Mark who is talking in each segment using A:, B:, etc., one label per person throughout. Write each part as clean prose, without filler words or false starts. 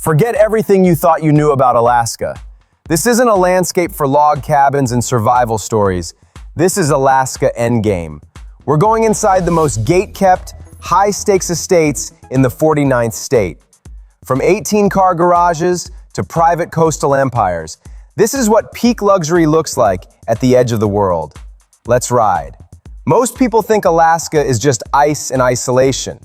A: Forget everything you thought you knew about Alaska. This isn't a landscape for log cabins and survival stories. This is Alaska Endgame. We're going inside the most gate-kept, high-stakes estates in the 49th state. From 18-car garages to private coastal empires, this is what peak luxury looks like at the edge of the world. Let's ride. Most people think Alaska is just ice and isolation.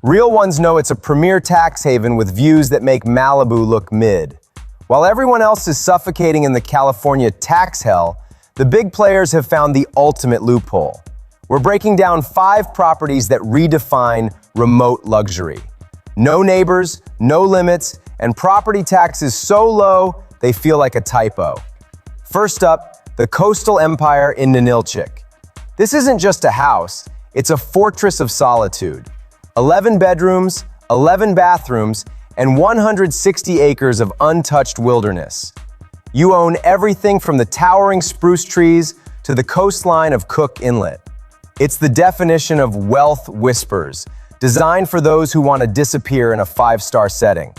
A: Real ones know it's a premier tax haven with views that make Malibu look mid. While everyone else is suffocating in the California tax hell, the big players have found the ultimate loophole. We're breaking down 5 properties that redefine remote luxury. No neighbors, no limits, and property taxes so low they feel like a typo. First up, the coastal empire in Ninilchik. This isn't just a house, it's a fortress of solitude. 11 bedrooms, 11 bathrooms, and 160 acres of untouched wilderness. You own everything from the towering spruce trees to the coastline of Cook Inlet. It's the definition of wealth whispers, designed for those who want to disappear in a 5-star setting.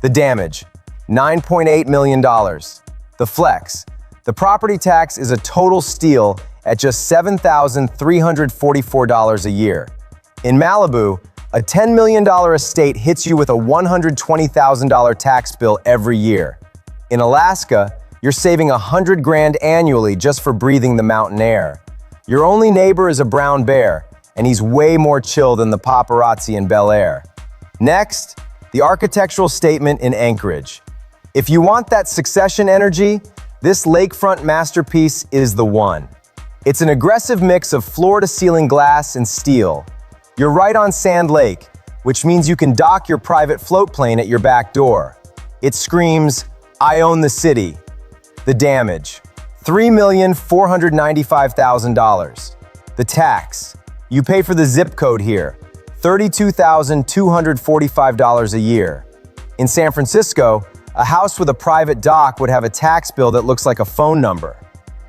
A: The damage, $9.8 million. The flex, the property tax is a total steal at just $7,344 a year. In Malibu, a $10 million estate hits you with a $120,000 tax bill every year. In Alaska, you're saving $100 grand annually just for breathing the mountain air. Your only neighbor is a brown bear, and he's way more chill than the paparazzi in Bel Air. Next, the architectural statement in Anchorage. If you want that succession energy, this lakefront masterpiece is the one. It's an aggressive mix of floor-to-ceiling glass and steel. You're right on Sand Lake, which means you can dock your private float plane at your back door. It screams, "I own the city." The damage, $3,495,000. The tax, you pay for the zip code here, $32,245 a year. In San Francisco, a house with a private dock would have a tax bill that looks like a phone number.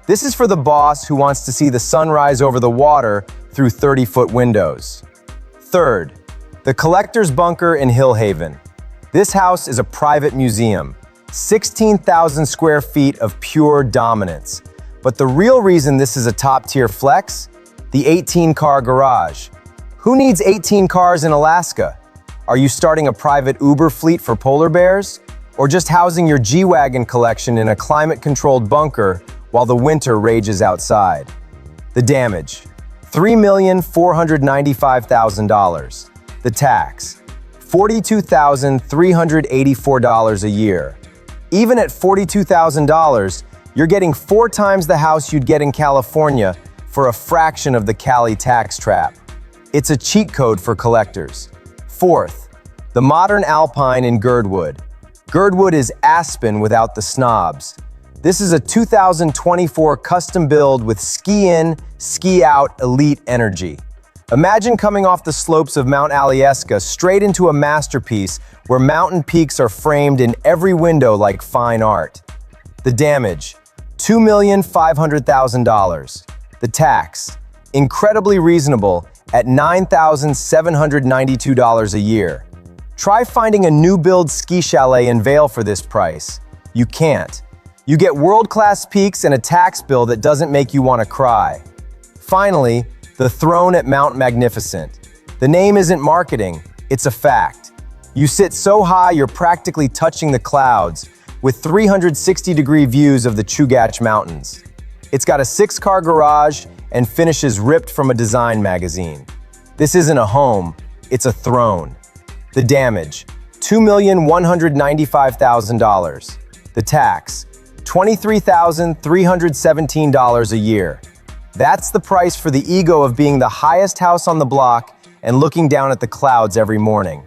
A: This is for the boss who wants to see the sunrise over the water through 30-foot windows. Third, the Collector's Bunker in Hillhaven. This house is a private museum, 16,000 square feet of pure dominance. But the real reason this is a top-tier flex? The 18-car garage. Who needs 18 cars in Alaska? Are you starting a private Uber fleet for polar bears? Or just housing your G-Wagon collection in a climate-controlled bunker while the winter rages outside? The damage, $3,495,000. The tax, $42,384 a year. Even at $42,000, you're getting 4 times the house you'd get in California for a fraction of the Cali tax trap. It's a cheat code for collectors. Fourth, the modern Alpine in Girdwood. Girdwood is Aspen without the snobs. This is a 2024 custom build with ski-in, ski-out elite energy. Imagine coming off the slopes of Mount Alyeska straight into a masterpiece where mountain peaks are framed in every window like fine art. The damage, $2,500,000. The tax, incredibly reasonable at $9,792 a year. Try finding a new build ski chalet in Vail for this price. You can't. You get world-class peaks and a tax bill that doesn't make you want to cry. Finally, the throne at Mount Magnificent. The name isn't marketing, it's a fact. You sit so high you're practically touching the clouds with 360-degree views of the Chugach Mountains. It's got a 6-car garage and finishes ripped from a design magazine. This isn't a home, it's a throne. The damage, $2,195,000. The tax, $23,317 a year. That's the price for the ego of being the highest house on the block and looking down at the clouds every morning.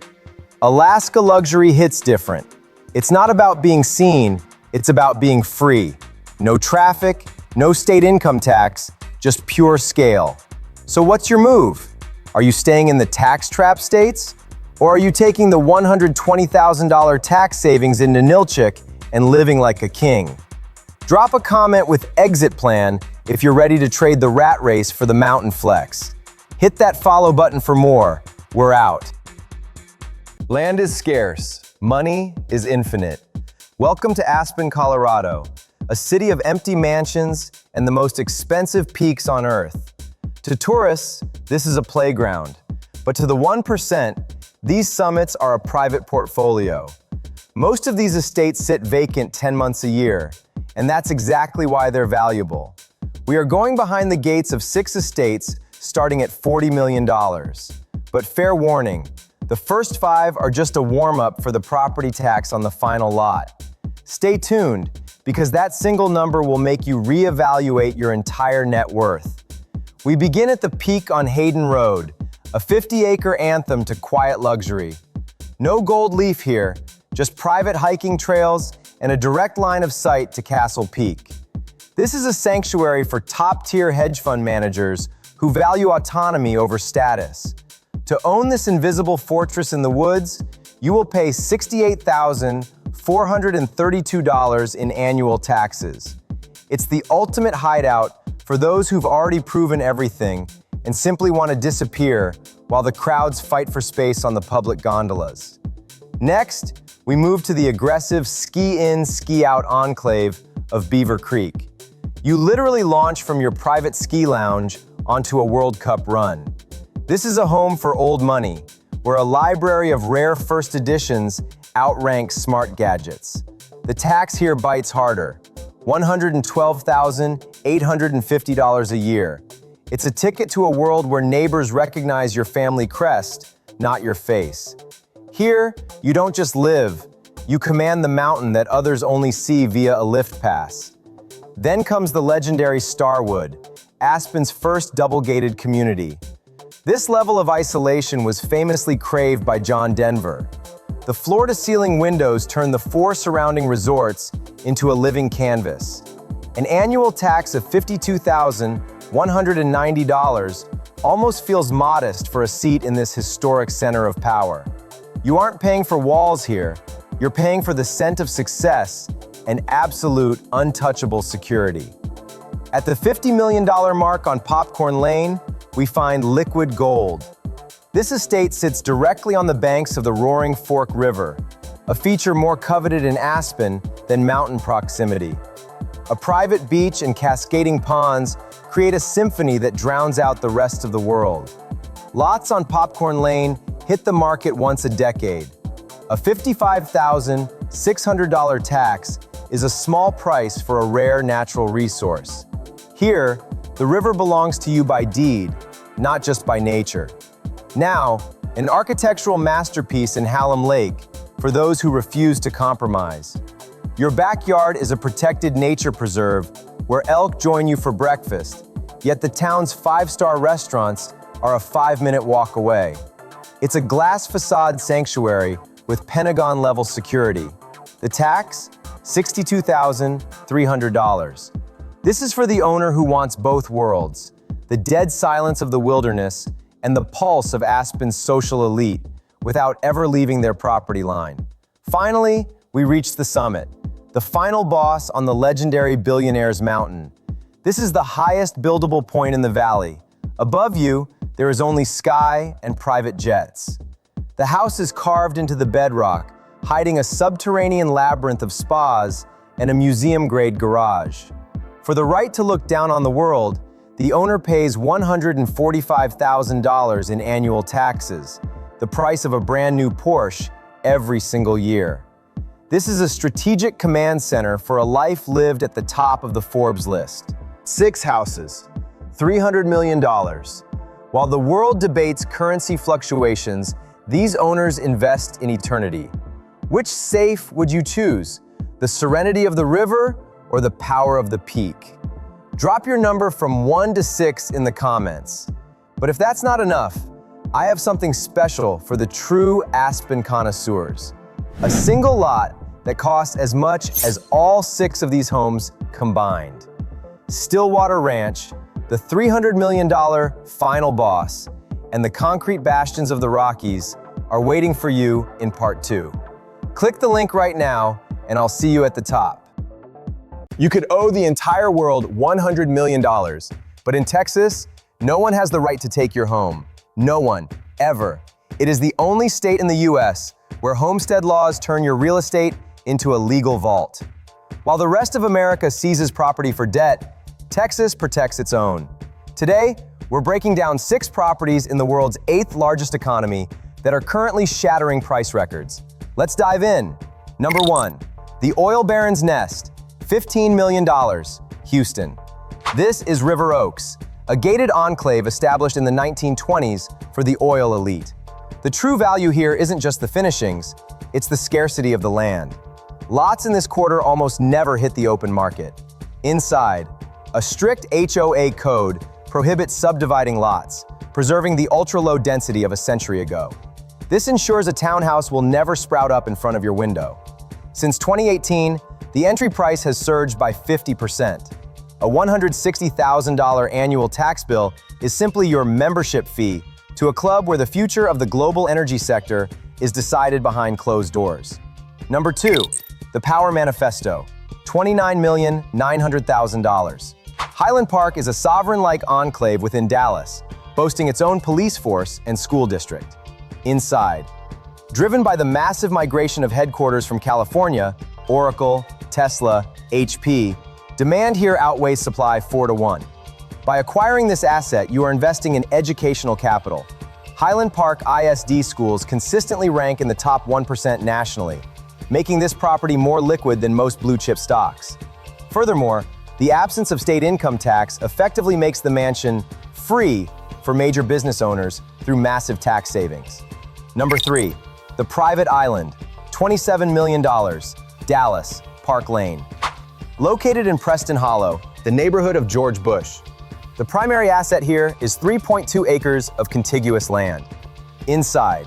A: Alaska luxury hits different. It's not about being seen, it's about being free. No traffic, no state income tax, just pure scale. So what's your move? Are you staying in the tax trap states? Or are you taking the $120,000 tax savings in Ninilchik and living like a king? Drop a comment with exit plan if you're ready to trade the rat race for the mountain flex. Hit that follow button for more. We're out. Land is scarce. Money is infinite. Welcome to Aspen, Colorado, a city of empty mansions and the most expensive peaks on Earth. To tourists, this is a playground. But to the 1%, these summits are a private portfolio. Most of these estates sit vacant 10 months a year, and that's exactly why they're valuable. We are going behind the gates of 6 estates starting at $40 million. But fair warning, the first 5 are just a warm-up for the property tax on the final lot. Stay tuned, because that single number will make you reevaluate your entire net worth. We begin at the peak on Hayden Road, a 50-acre anthem to quiet luxury. No gold leaf here, just private hiking trails and a direct line of sight to Castle Peak. This is a sanctuary for top-tier hedge fund managers who value autonomy over status. To own this invisible fortress in the woods, you will pay $68,432 in annual taxes. It's the ultimate hideout for those who've already proven everything and simply want to disappear while the crowds fight for space on the public gondolas. Next, we move to the aggressive ski-in, ski-out enclave of Beaver Creek. You literally launch from your private ski lounge onto a World Cup run. This is a home for old money, where a library of rare first editions outranks smart gadgets. The tax here bites harder, $112,850 a year. It's a ticket to a world where neighbors recognize your family crest, not your face. Here, you don't just live, you command the mountain that others only see via a lift pass. Then comes the legendary Starwood, Aspen's first double-gated community. This level of isolation was famously craved by John Denver. The floor-to-ceiling windows turn the 4 surrounding resorts into a living canvas. An annual tax of $52,190 almost feels modest for a seat in this historic center of power. You aren't paying for walls here, you're paying for the scent of success and absolute, untouchable security. At the $50 million mark on Popcorn Lane, we find Liquid Gold. This estate sits directly on the banks of the Roaring Fork River, a feature more coveted in Aspen than mountain proximity. A private beach and cascading ponds create a symphony that drowns out the rest of the world. Lots on Popcorn Lane hit the market once a decade. A $55,600 tax is a small price for a rare natural resource. Here, the river belongs to you by deed, not just by nature. Now, an architectural masterpiece in Hallam Lake for those who refuse to compromise. Your backyard is a protected nature preserve where elk join you for breakfast, yet the town's 5-star restaurants are a 5-minute walk away. It's a glass facade sanctuary with Pentagon-level security. The tax? $62,300. This is for the owner who wants both worlds, the dead silence of the wilderness and the pulse of Aspen's social elite, without ever leaving their property line. Finally, we reach the summit, the final boss on the legendary Billionaire's Mountain. This is the highest buildable point in the valley. Above you, there is only sky and private jets. The house is carved into the bedrock, hiding a subterranean labyrinth of spas and a museum-grade garage. For the right to look down on the world, the owner pays $145,000 in annual taxes, the price of a brand new Porsche every single year. This is a strategic command center for a life lived at the top of the Forbes list. 6 houses, $300 million. While the world debates currency fluctuations, these owners invest in eternity. Which safe would you choose? The serenity of the river or the power of the peak? Drop your number from 1 to 6 in the comments. But if that's not enough, I have something special for the true Aspen connoisseurs. A single lot that costs as much as all 6 of these homes combined. Stillwater Ranch, the $300 million final boss, and the concrete bastions of the Rockies are waiting for you in part 2. Click the link right now, and I'll see you at the top. You could owe the entire world $100 million, but in Texas, no one has the right to take your home. No one, ever. It is the only state in the US where homestead laws turn your real estate into a legal vault. While the rest of America seizes property for debt, Texas protects its own. Today, we're breaking down 6 properties in the world's 8th largest economy that are currently shattering price records. Let's dive in. Number 1, the Oil Baron's Nest, $15 million, Houston. This is River Oaks, a gated enclave established in the 1920s for the oil elite. The true value here isn't just the finishings, it's the scarcity of the land. Lots in this quarter almost never hit the open market. Inside, a strict HOA code prohibits subdividing lots, preserving the ultra-low density of a century ago. This ensures a townhouse will never sprout up in front of your window. Since 2018, the entry price has surged by 50%. A $160,000 annual tax bill is simply your membership fee to a club where the future of the global energy sector is decided behind closed doors. Number 2, the Power Manifesto, $29,900,000. Highland Park is a sovereign-like enclave within Dallas, boasting its own police force and school district. Inside, driven by the massive migration of headquarters from California, Oracle, Tesla, HP, demand here outweighs supply 4-to-1. By acquiring this asset, you are investing in educational capital. Highland Park ISD schools consistently rank in the top 1% nationally, making this property more liquid than most blue-chip stocks. Furthermore, the absence of state income tax effectively makes the mansion free for major business owners through massive tax savings. Number 3, the Private Island, $27 million, Dallas, Park Lane. Located in Preston Hollow, the neighborhood of George Bush, the primary asset here is 3.2 acres of contiguous land. Inside,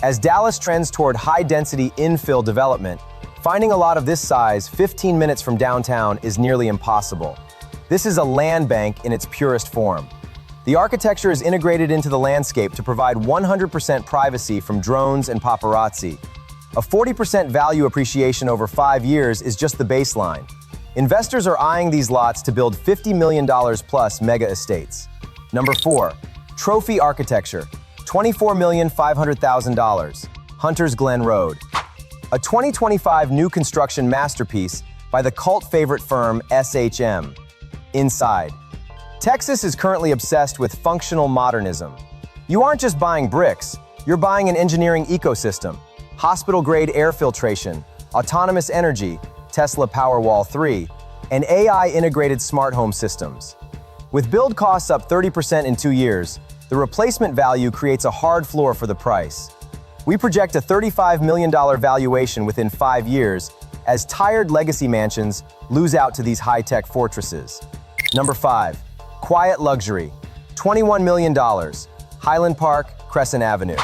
A: as Dallas trends toward high-density infill development, finding a lot of this size 15 minutes from downtown is nearly impossible. This is a land bank in its purest form. The architecture is integrated into the landscape to provide 100% privacy from drones and paparazzi. A 40% value appreciation over 5 years is just the baseline. Investors are eyeing these lots to build $50 million plus mega estates. Number 4, Trophy Architecture, $24,500,000, Hunters Glen Road. A 2025 new construction masterpiece by the cult favorite firm SHM. Inside, Texas is currently obsessed with functional modernism. You aren't just buying bricks, you're buying an engineering ecosystem, hospital-grade air filtration, autonomous energy, Tesla Powerwall 3, and AI-integrated smart home systems. With build costs up 30% in 2 years, the replacement value creates a hard floor for the price. We project a $35 million valuation within 5 years as tired legacy mansions lose out to these high-tech fortresses. Number 5, Quiet Luxury, $21 million, Highland Park, Crescent Avenue.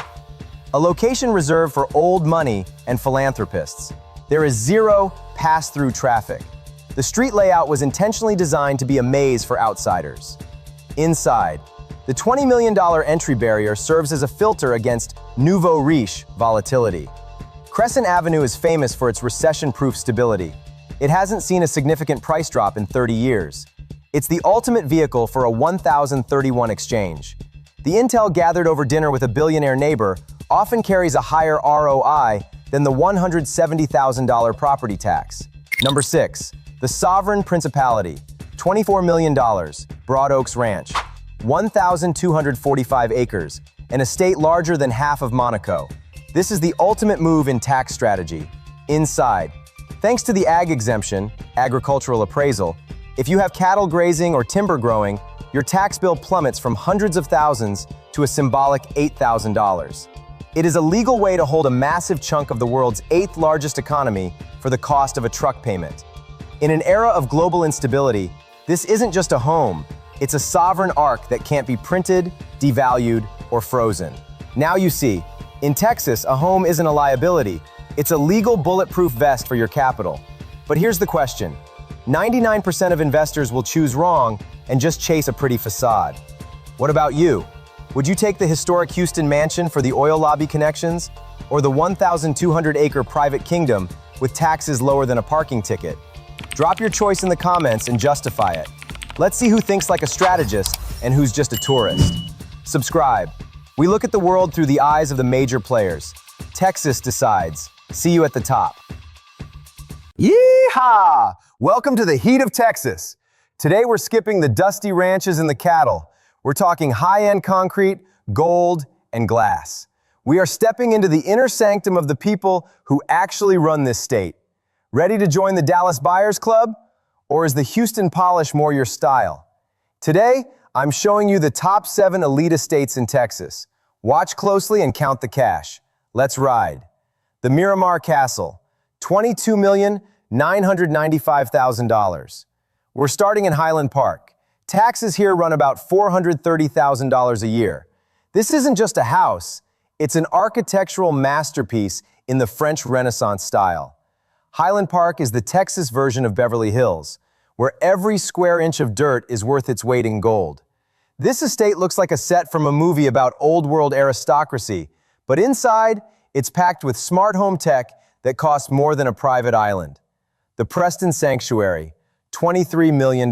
A: A location reserved for old money and philanthropists. There is zero pass-through traffic. The street layout was intentionally designed to be a maze for outsiders. Inside, the $20 million entry barrier serves as a filter against nouveau riche volatility. Crescent Avenue is famous for its recession-proof stability. It hasn't seen a significant price drop in 30 years. It's the ultimate vehicle for a 1031 exchange. The intel gathered over dinner with a billionaire neighbor often carries a higher ROI than the $170,000 property tax. Number 6, the Sovereign Principality, $24 million, Broad Oaks Ranch, 1,245 acres, an estate larger than half of Monaco. This is the ultimate move in tax strategy. Inside, thanks to the ag exemption, agricultural appraisal, if you have cattle grazing or timber growing, your tax bill plummets from hundreds of thousands to a symbolic $8,000. It is a legal way to hold a massive chunk of the world's 8th largest economy for the cost of a truck payment. In an era of global instability, this isn't just a home, it's a sovereign ark that can't be printed, devalued, or frozen. Now you see, in Texas, a home isn't a liability, it's a legal bulletproof vest for your capital. But here's the question. 99% of investors will choose wrong and just chase a pretty facade. What about you? Would you take the historic Houston mansion for the oil lobby connections, or the 1,200-acre private kingdom with taxes lower than a parking ticket? Drop your choice in the comments and justify it. Let's see who thinks like a strategist and who's just a tourist. Subscribe. We look at the world through the eyes of the major players. Texas decides. See you at the top. Yeehaw! Welcome to the heat of Texas. Today we're skipping the dusty ranches and the cattle. We're talking high-end concrete, gold, and glass. We are stepping into the inner sanctum of the people who actually run this state. Ready to join the Dallas Buyers Club? Or is the Houston polish more your style? Today, I'm showing you the top 7 elite estates in Texas. Watch closely and count the cash. Let's ride. The Miramar Castle, $22,995,000. We're starting in Highland Park. Taxes here run about $430,000 a year. This isn't just a house, it's an architectural masterpiece in the French Renaissance style. Highland Park is the Texas version of Beverly Hills, where every square inch of dirt is worth its weight in gold. This estate looks like a set from a movie about old-world aristocracy, but inside, it's packed with smart home tech that costs more than a private island. The Preston Sanctuary, $23 million.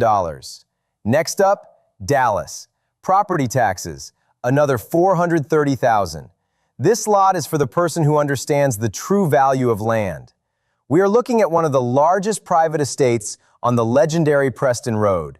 A: Next up, Dallas. Property taxes, another $430,000. This lot is for the person who understands the true value of land. We are looking at one of the largest private estates on the legendary Preston Road.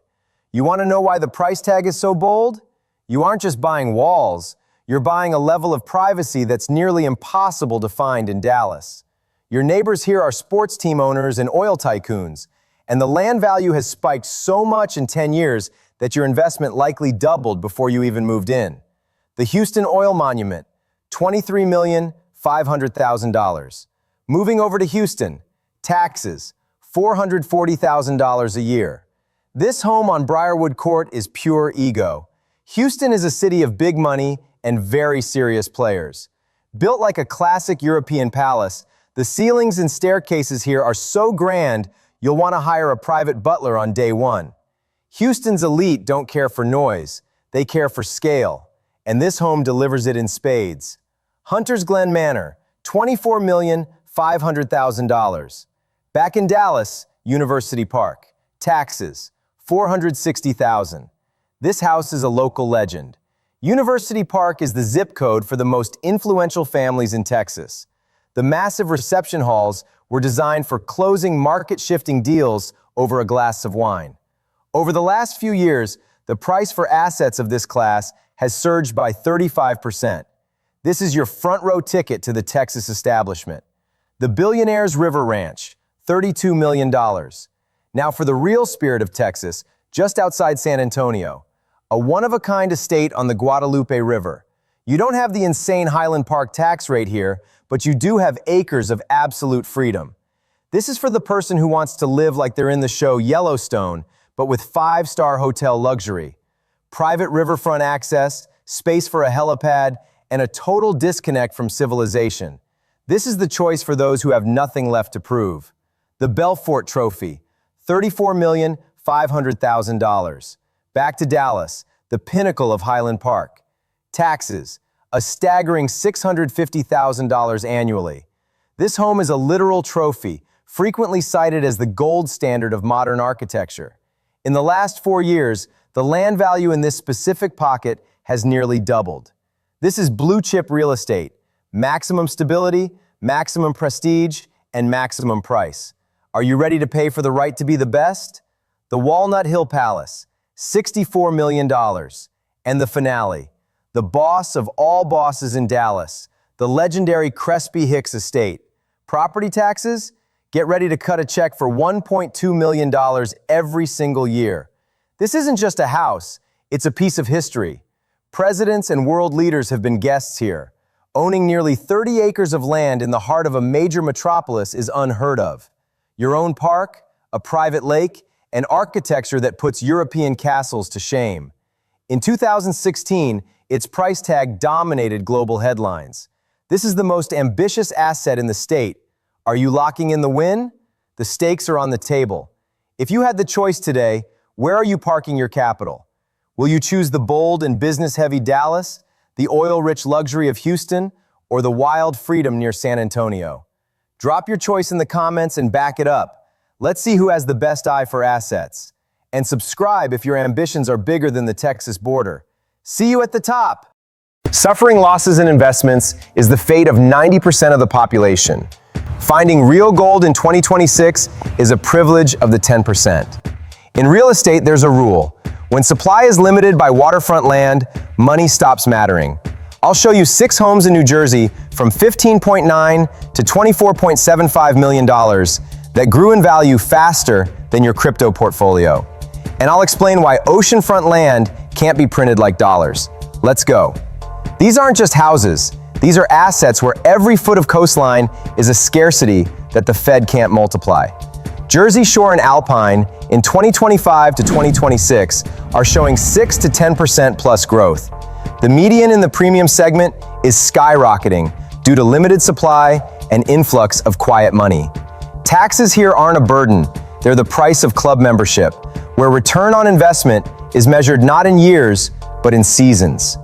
A: You want to know why the price tag is so bold? You aren't just buying walls, you're buying a level of privacy that's nearly impossible to find in Dallas. Your neighbors here are sports team owners and oil tycoons, and the land value has spiked so much in 10 years that your investment likely doubled before you even moved in. The Houston Oil Monument, $23,500,000. Moving over to Houston, taxes, $440,000 a year. This home on Briarwood Court is pure ego. Houston is a city of big money and very serious players. Built like a classic European palace, the ceilings and staircases here are so grand, you'll want to hire a private butler on day one. Houston's elite don't care for noise, they care for scale, and this home delivers it in spades. Hunter's Glen Manor, $24,500,000. Back in Dallas, University Park. Taxes, $460,000. This house is a local legend. University Park is the zip code for the most influential families in Texas. The massive reception halls were designed for closing market-shifting deals over a glass of wine. Over the last few years, the price for assets of this class has surged by 35%. This is your front-row ticket to the Texas establishment. The Billionaire's River Ranch, $32 million. Now for the real spirit of Texas, just outside San Antonio, a one-of-a-kind estate on the Guadalupe River. You don't have the insane Highland Park tax rate here, but you do have acres of absolute freedom. This is for the person who wants to live like they're in the show Yellowstone, but with 5-star hotel luxury. Private riverfront access, space for a helipad, and a total disconnect from civilization. This is the choice for those who have nothing left to prove. The Belfort Trophy, $34,500,000. Back to Dallas, the pinnacle of Highland Park. Taxes, a staggering $650,000 annually. This home is a literal trophy, frequently cited as the gold standard of modern architecture. In the last 4 years, the land value in this specific pocket has nearly doubled. This is blue-chip real estate, maximum stability, maximum prestige, and maximum price. Are you ready to pay for the right to be the best? The Walnut Hill Palace, $64 million. And the finale, the boss of all bosses in Dallas, the legendary Crespi Hicks Estate. Property taxes? Get ready to cut a check for $1.2 million every single year. This isn't just a house, it's a piece of history. Presidents and world leaders have been guests here. Owning nearly 30 acres of land in the heart of a major metropolis is unheard of. Your own park, a private lake, and architecture that puts European castles to shame. In 2016, its price tag dominated global headlines. This is the most ambitious asset in the state. Are you locking in the win? The stakes are on the table. If you had the choice today, where are you parking your capital? Will you choose the bold and business-heavy Dallas, the oil-rich luxury of Houston, or the wild freedom near San Antonio? Drop your choice in the comments and back it up. Let's see who has the best eye for assets. And subscribe if your ambitions are bigger than the Texas border. See you at the top! Suffering losses in investments is the fate of 90% of the population. Finding real gold in 2026 is a privilege of the 10%. In real estate, there's a rule. When supply is limited by waterfront land, money stops mattering. I'll show you 6 homes in New Jersey from $15.9 to $24.75 million that grew in value faster than your crypto portfolio. And I'll explain why oceanfront land can't be printed like dollars. Let's go. These aren't just houses. These are assets where every foot of coastline is a scarcity that the Fed can't multiply. Jersey Shore and Alpine in 2025 to 2026 are showing 6 to 10% plus growth. The median in the premium segment is skyrocketing due to limited supply and influx of quiet money. Taxes here aren't a burden, they're the price of club membership, where return on investment is measured not in years, but in seasons.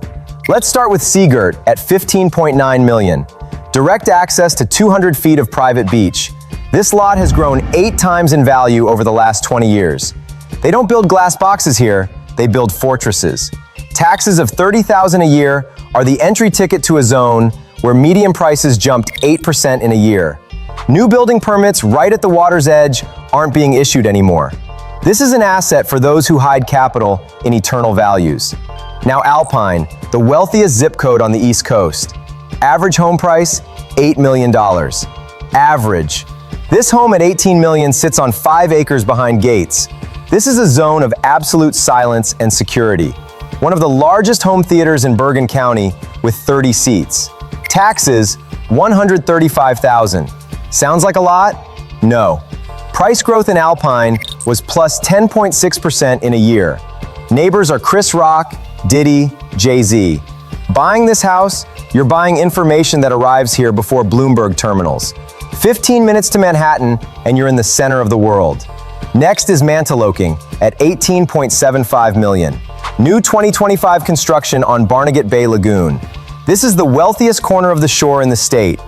A: Let's start with Seagirt at $15.9 million. Direct access to 200 feet of private beach. This lot has grown 8 times in value over the last 20 years. They don't build glass boxes here, they build fortresses. Taxes of $30,000 a year are the entry ticket to a zone where median prices jumped 8% in a year. New building permits right at the water's edge aren't being issued anymore. This is an asset for those who hide capital in eternal values. Now Alpine, the wealthiest zip code on the East Coast. Average home price, $8 million. Average. This home at $18 million sits on 5 acres behind gates. This is a zone of absolute silence and security. One of the largest home theaters in Bergen County with 30 seats. Taxes, $135,000. Sounds like a lot? No. Price growth in Alpine was plus 10.6% in a year. Neighbors are Chris Rock, Diddy, Jay-Z. Buying this house, you're buying information that arrives here before Bloomberg terminals. 15 minutes to Manhattan, and you're in the center of the world. Next is Mantaloking at $18.75 million. New 2025 construction on Barnegat Bay Lagoon. This is the wealthiest corner of the shore in the state.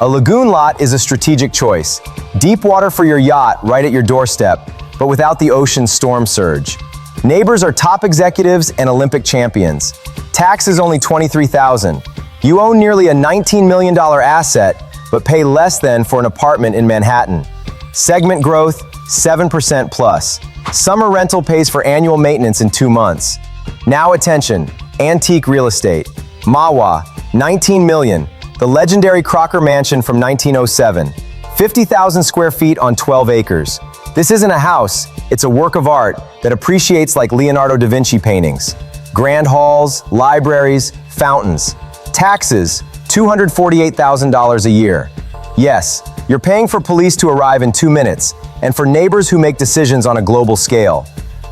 A: A lagoon lot is a strategic choice. Deep water for your yacht right at your doorstep, but without the ocean's storm surge. Neighbors are top executives and Olympic champions. Tax is only $23,000. You own nearly a $19 million asset, but pay less than for an apartment in Manhattan. Segment growth, 7% plus. Summer rental pays for annual maintenance in 2 months. Now attention, antique real estate. Mawa, $19 million, the legendary Crocker Mansion from 1907. 50,000 square feet on 12 acres. This isn't a house, it's a work of art that appreciates like Leonardo da Vinci paintings. Grand halls, libraries, fountains. Taxes, $248,000 a year. Yes, you're paying for police to arrive in 2 minutes, and for neighbors who make decisions on a global scale.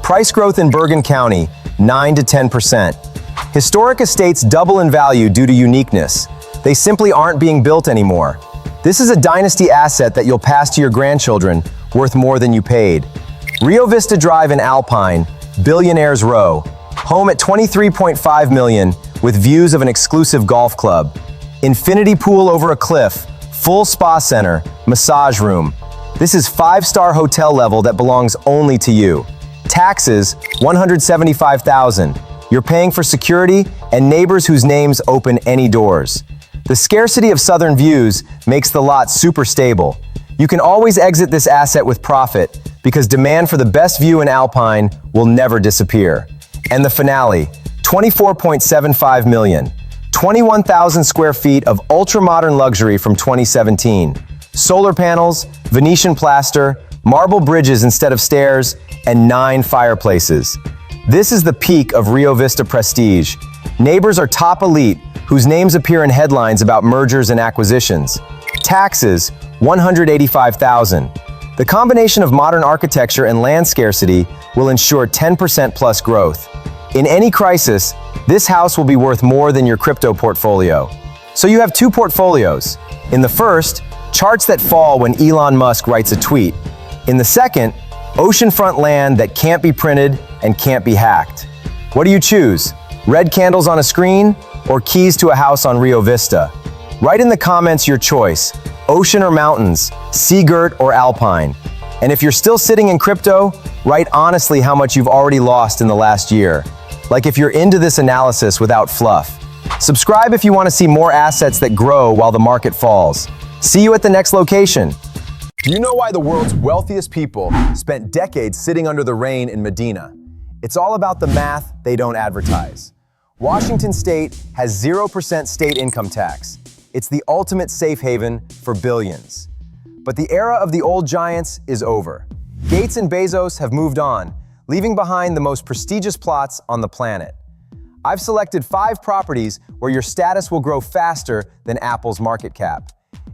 A: Price growth in Bergen County, 9 to 10%. Historic estates double in value due to uniqueness. They simply aren't being built anymore. This is a dynasty asset that you'll pass to your grandchildren, worth more than you paid. Rio Vista Drive in Alpine, Billionaires Row. Home at $23.5 million with views of an exclusive golf club. Infinity pool over a cliff, full spa center, massage room. This is 5-star hotel level that belongs only to you. Taxes, $175,000. You're paying for security and neighbors whose names open any doors. The scarcity of southern views makes the lot super stable. You can always exit this asset with profit because demand for the best view in Alpine will never disappear. And the finale, $24.75 million. 21,000 square feet of ultra-modern luxury from 2017. Solar panels, Venetian plaster, marble bridges instead of stairs, and 9 fireplaces. This is the peak of Rio Vista prestige. Neighbors are top elite, whose names appear in headlines about mergers and acquisitions. Taxes, $185,000. The combination of modern architecture and land scarcity will ensure 10% plus growth. In any crisis, this house will be worth more than your crypto portfolio. So you have 2 portfolios. In the first, charts that fall when Elon Musk writes a tweet. In the second, oceanfront land that can't be printed and can't be hacked. What do you choose? Red candles on a screen or keys to a house on Rio Vista? Write in the comments your choice, ocean or mountains, Seagirt or Alpine. And if you're still sitting in crypto, write honestly how much you've already lost in the last year. Like if you're into this analysis without fluff. Subscribe if you want to see more assets that grow while the market falls. See you at the next location. Do you know why the world's wealthiest people spent decades sitting under the rain in Medina? It's all about the math they don't advertise. Washington State has 0% state income tax. It's the ultimate safe haven for billions. But the era of the old giants is over. Gates and Bezos have moved on, leaving behind the most prestigious plots on the planet. I've selected 5 properties where your status will grow faster than Apple's market cap.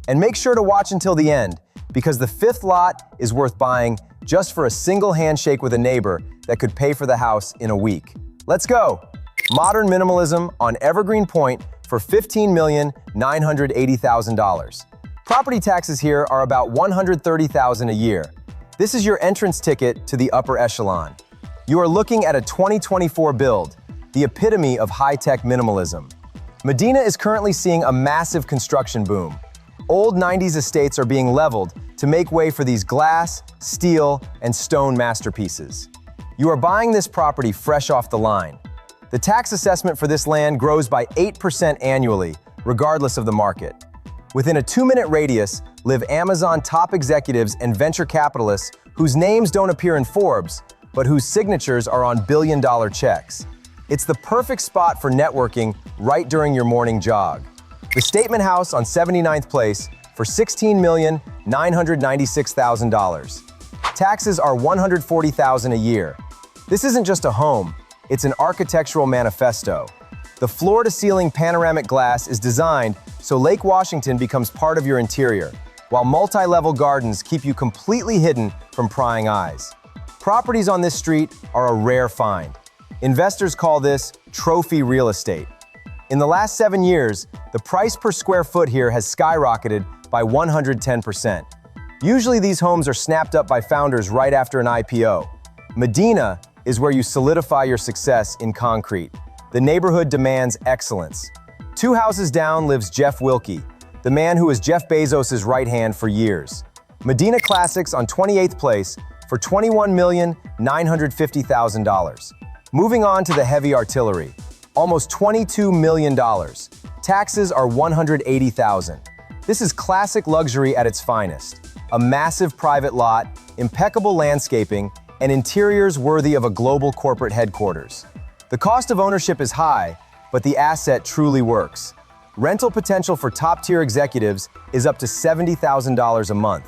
A: And make sure to watch until the end, because the 5th lot is worth buying just for a single handshake with a neighbor that could pay for the house in a week. Let's go! Modern minimalism on Evergreen Point for $15,980,000. Property taxes here are about $130,000 a year. This is your entrance ticket to the upper echelon. You are looking at a 2024 build, the epitome of high-tech minimalism. Medina is currently seeing a massive construction boom. Old 90s estates are being leveled to make way for these glass, steel, and stone masterpieces. You are buying this property fresh off the line. The tax assessment for this land grows by 8% annually, regardless of the market. Within a 2-minute radius live Amazon top executives and venture capitalists whose names don't appear in Forbes, but whose signatures are on billion-dollar checks. It's the perfect spot for networking right during your morning jog. The Statement House on 79th Place for $16,996,000. Taxes are $140,000 a year. This isn't just a home, it's an architectural manifesto. The floor-to-ceiling panoramic glass is designed so Lake Washington becomes part of your interior, while multi-level gardens keep you completely hidden from prying eyes. Properties on this street are a rare find. Investors call this trophy real estate. In the last 7 years, the price per square foot here has skyrocketed by 110%. Usually these homes are snapped up by founders right after an IPO. Medina is where you solidify your success in concrete. The neighborhood demands excellence. 2 houses down lives Jeff Wilkie, the man who was Jeff Bezos' right hand for years. Medina Classics on 28th Place for $21,950,000. Moving on to the heavy artillery. Almost $22 million. Taxes are $180,000. This is classic luxury at its finest. A massive private lot, impeccable landscaping, and interiors worthy of a global corporate headquarters. The cost of ownership is high, but the asset truly works. Rental potential for top-tier executives is up to $70,000 a month.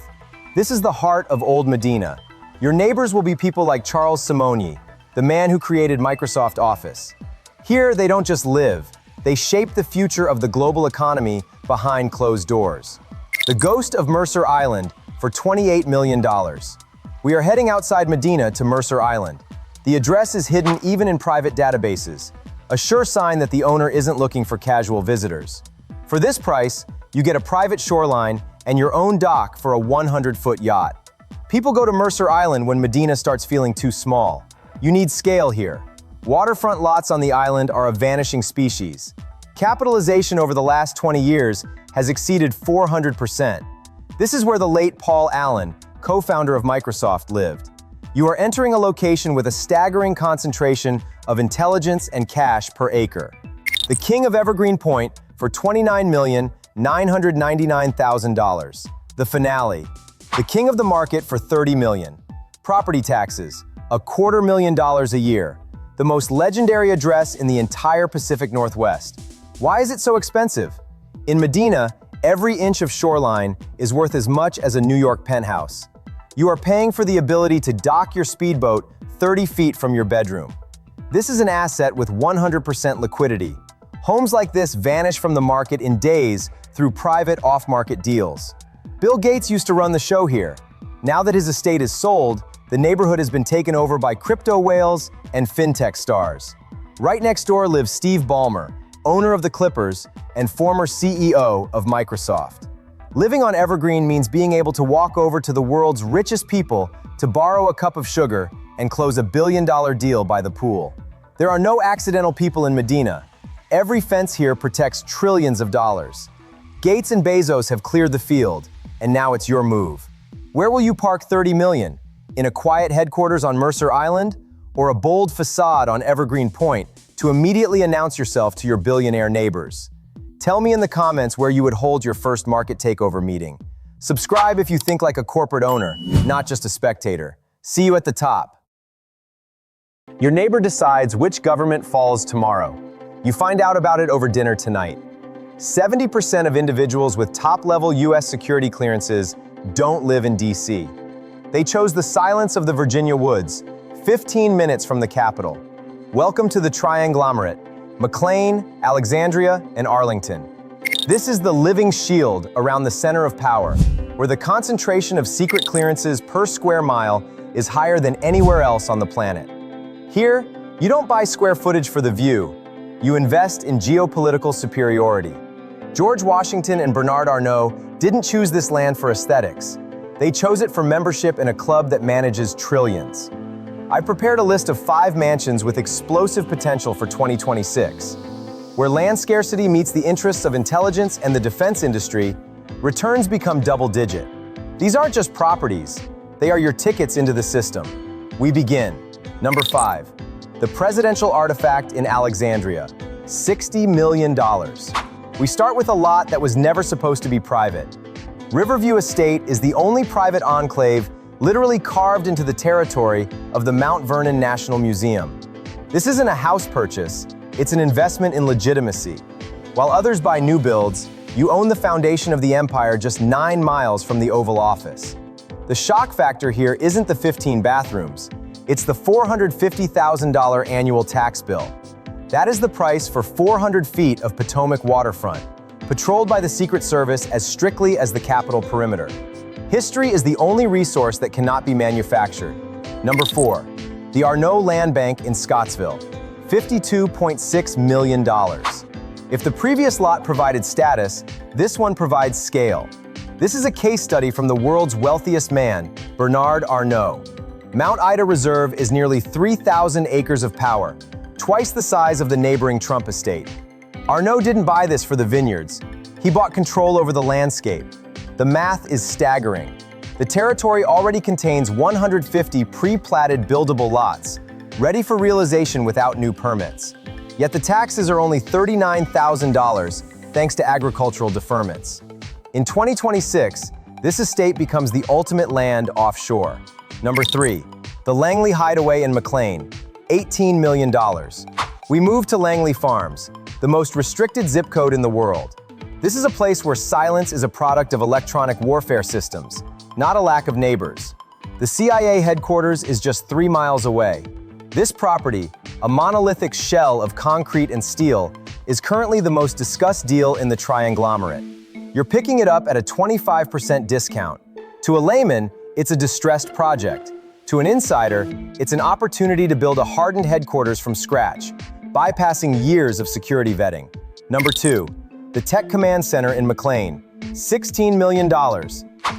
A: This is the heart of Old Medina. Your neighbors will be people like Charles Simonyi, the man who created Microsoft Office. Here, they don't just live, they shape the future of the global economy behind closed doors. The Ghost of Mercer Island for $28 million. We are heading outside Medina to Mercer Island. The address is hidden even in private databases, a sure sign that the owner isn't looking for casual visitors. For this price, you get a private shoreline and your own dock for a 100-foot yacht. People go to Mercer Island when Medina starts feeling too small. You need scale here. Waterfront lots on the island are a vanishing species. Capitalization over the last 20 years has exceeded 400%. This is where the late Paul Allen, co-founder of Microsoft, lived. You are entering a location with a staggering concentration of intelligence and cash per acre. The King of Evergreen Point for $29,999,000. The finale. The king of the market for $30 million. Property taxes, $250,000 a year. The most legendary address in the entire Pacific Northwest. Why is it so expensive? In Medina, every inch of shoreline is worth as much as a New York penthouse. You are paying for the ability to dock your speedboat 30 feet from your bedroom. This is an asset with 100% liquidity. Homes like this vanish from the market in days through private off-market deals. Bill Gates used to run the show here. Now that his estate is sold, the neighborhood has been taken over by crypto whales and fintech stars. Right next door lives Steve Ballmer, owner of the Clippers and former CEO of Microsoft. Living on Evergreen means being able to walk over to the world's richest people to borrow a cup of sugar and close $1 billion deal by the pool. There are no accidental people in Medina. Every fence here protects trillions of dollars. Gates and Bezos have cleared the field, and now it's your move. Where will you park $30 million? In a quiet headquarters on Mercer Island, or a bold facade on Evergreen Point to immediately announce yourself to your billionaire neighbors? Tell me in the comments where you would hold your first market takeover meeting. Subscribe if you think like a corporate owner, not just a spectator. See you at the top. Your neighbor decides which government falls tomorrow. You find out about it over dinner tonight. 70% of individuals with top-level U.S. security clearances don't live in D.C. They chose the silence of the Virginia woods, 15 minutes from the capital. Welcome to the trianglomerate, McLean, Alexandria, and Arlington. This is the living shield around the center of power, where the concentration of secret clearances per square mile is higher than anywhere else on the planet. Here, you don't buy square footage for the view. You invest in geopolitical superiority. George Washington and Bernard Arnault didn't choose this land for aesthetics. They chose it for membership in a club that manages trillions. I prepared a list of 5 mansions with explosive potential for 2026. Where land scarcity meets the interests of intelligence and the defense industry, returns become double-digit. These aren't just properties, they are your tickets into the system. We begin. Number 5. The presidential artifact in Alexandria, $60 million. We start with a lot that was never supposed to be private. Riverview Estate is the only private enclave literally carved into the territory of the Mount Vernon National Museum. This isn't a house purchase, it's an investment in legitimacy. While others buy new builds, you own the foundation of the empire just 9 miles from the Oval Office. The shock factor here isn't the 15 bathrooms, it's the $450,000 annual tax bill. That is the price for 400 feet of Potomac waterfront, patrolled by the Secret Service as strictly as the Capitol perimeter. History is the only resource that cannot be manufactured. Number 4. The Arnault Land Bank in Scottsville, $52.6 million. If the previous lot provided status, this one provides scale. This is a case study from the world's wealthiest man, Bernard Arnault. Mount Ida Reserve is nearly 3,000 acres of power, twice the size of the neighboring Trump estate. Arnault didn't buy this for the vineyards. He bought control over the landscape. The math is staggering. The territory already contains 150 pre-platted buildable lots, ready for realization without new permits. Yet the taxes are only $39,000 thanks to agricultural deferments. In 2026, this estate becomes the ultimate land offshore. Number 3. The Langley Hideaway in McLean, $18 million. We move to Langley Farms, the most restricted zip code in the world. This is a place where silence is a product of electronic warfare systems, not a lack of neighbors. The CIA headquarters is just 3 miles away. This property, a monolithic shell of concrete and steel, is currently the most discussed deal in the trianglomerate. You're picking it up at a 25% discount. To a layman, it's a distressed project. To an insider, it's an opportunity to build a hardened headquarters from scratch, bypassing years of security vetting. Number 2. The Tech Command Center in McLean, $16 million.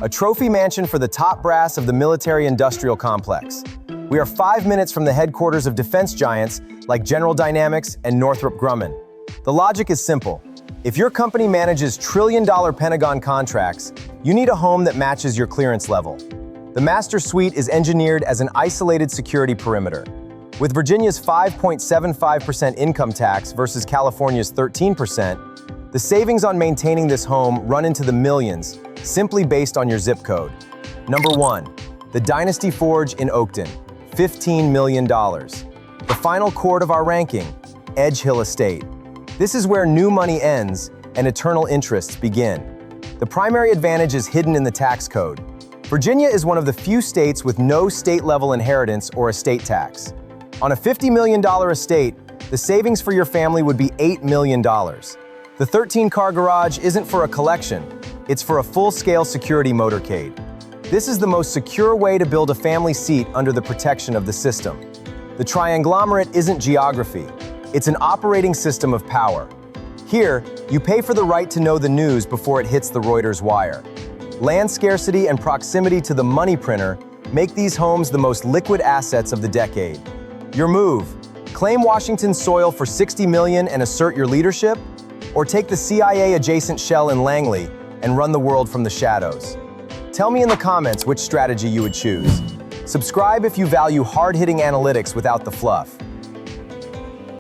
A: A trophy mansion for the top brass of the military-industrial complex. We are 5 minutes from the headquarters of defense giants like General Dynamics and Northrop Grumman. The logic is simple. If your company manages trillion-dollar Pentagon contracts, you need a home that matches your clearance level. The master suite is engineered as an isolated security perimeter. With Virginia's 5.75% income tax versus California's 13%, the savings on maintaining this home run into the millions, simply based on your zip code. Number 1. The Dynasty Forge in Oakton, $15 million. The final chord of our ranking, Edge Hill Estate. This is where new money ends and eternal interests begin. The primary advantage is hidden in the tax code. Virginia is one of the few states with no state-level inheritance or estate tax. On a $50 million estate, the savings for your family would be $8 million. The 13-car garage isn't for a collection, it's for a full-scale security motorcade. This is the most secure way to build a family seat under the protection of the system. The trianglomerate isn't geography, it's an operating system of power. Here, you pay for the right to know the news before it hits the Reuters wire. Land scarcity and proximity to the money printer make these homes the most liquid assets of the decade. Your move: claim Washington's soil for $60 million and assert your leadership, or take the CIA-adjacent shell in Langley and run the world from the shadows. Tell me in the comments which strategy you would choose. Subscribe if you value hard-hitting analytics without the fluff.